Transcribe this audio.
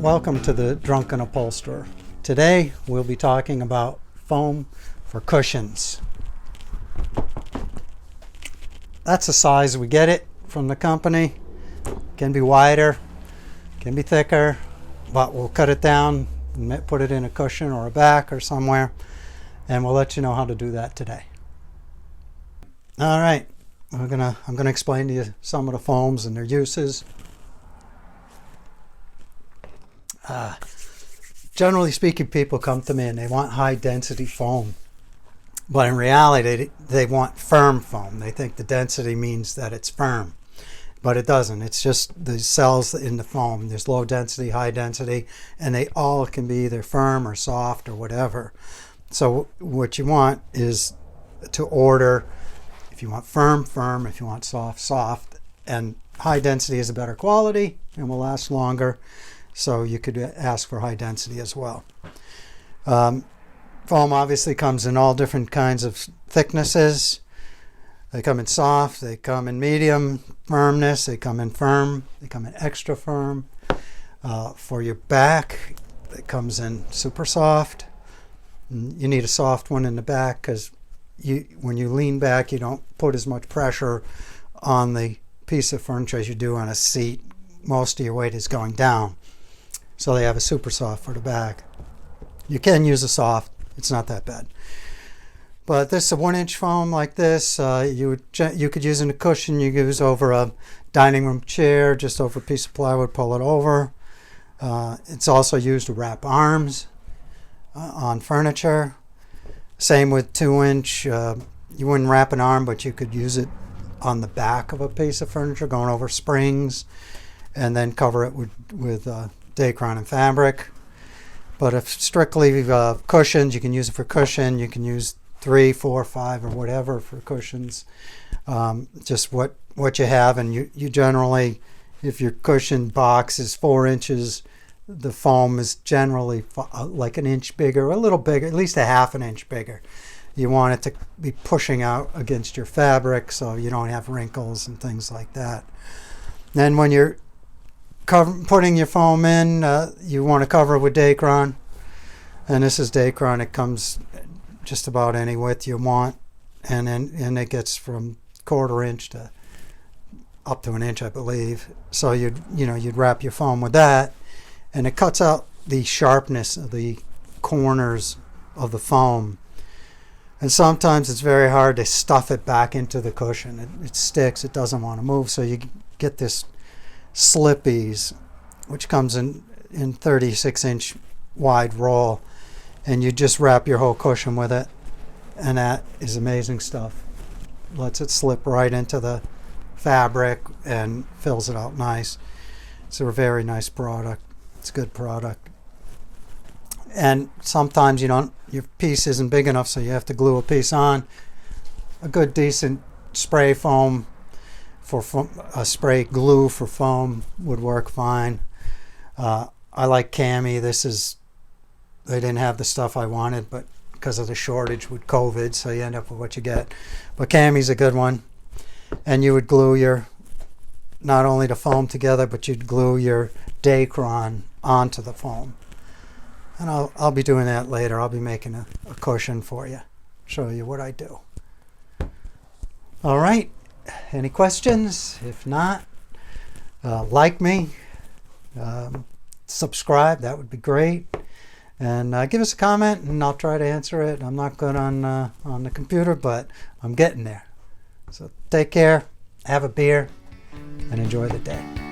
Welcome to the Drunken Upholsterer. Today we'll be talking about foam for cushions. That's the size we get it from the company. Can be wider, can be thicker, but we'll cut it down and put it in a cushion or a back or somewhere, and we'll let you know how to do that today. All right, I'm gonna explain to you some of the foams and their uses. Generally speaking, people come to me and they want high density foam, but in reality they want firm foam. They think the density means that it's firm, but it doesn't. It's just the cells in the foam. There's low density, high density, and they all can be either firm or soft or whatever. So what you want is to order, if you want firm, firm, if you want soft, soft, and high density is a better quality and will last longer. So you could ask for high density as well. Foam obviously comes in all different kinds of thicknesses. They come in soft, they come in medium firmness, they come in firm, they come in extra firm. For your back, it comes in super soft. You need a soft one in the back because when you lean back, you don't put as much pressure on the piece of furniture as you do on a seat. Most of your weight is going down. So they have a super soft for the back. You can use a soft, it's not that bad. But this is a 1-inch foam like this. You could use in a cushion. You could use over a dining room chair, just over a piece of plywood, pull it over. It's also used to wrap arms on furniture. Same with 2-inch. You wouldn't wrap an arm, but you could use it on the back of a piece of furniture, going over springs, and then cover it with Dacron and fabric. But if strictly cushions, you can use it for cushion. You can use 3, 4, 5 or whatever for cushions. Just what you have, and you generally, if your cushion box is 4 inches, the foam is generally like an inch bigger, a little bigger, at least a half an inch bigger. You want it to be pushing out against your fabric so you don't have wrinkles and things like that. Then when you're putting your foam in, you want to cover it with Dacron, and this is Dacron. It comes just about any width you want, and it gets from 1/4 inch to up to an inch, I believe. So you'd wrap your foam with that, and it cuts out the sharpness of the corners of the foam. And sometimes it's very hard to stuff it back into the cushion. It sticks. It doesn't want to move. So you get this slippies, which comes in 36-inch wide roll, and you just wrap your whole cushion with it, and that is amazing stuff. Lets it slip right into the fabric and fills it out nice. It's a very nice product. It's a good product. And sometimes your piece isn't big enough, so you have to glue a piece on. A good decent spray foam for a spray glue for foam would work fine. I like cami. They didn't have the stuff I wanted, but because of the shortage with COVID, so you end up with what you get. But cami's a good one. And you would glue not only the foam together, but you'd glue your Dacron onto the foam. And I'll be doing that later. I'll be making a cushion for you, show you what I do. All right. Any questions? If not, like me, subscribe, that would be great, and give us a comment and I'll try to answer it. I'm not good on the computer, but I'm getting there. So take care, have a beer, and enjoy the day.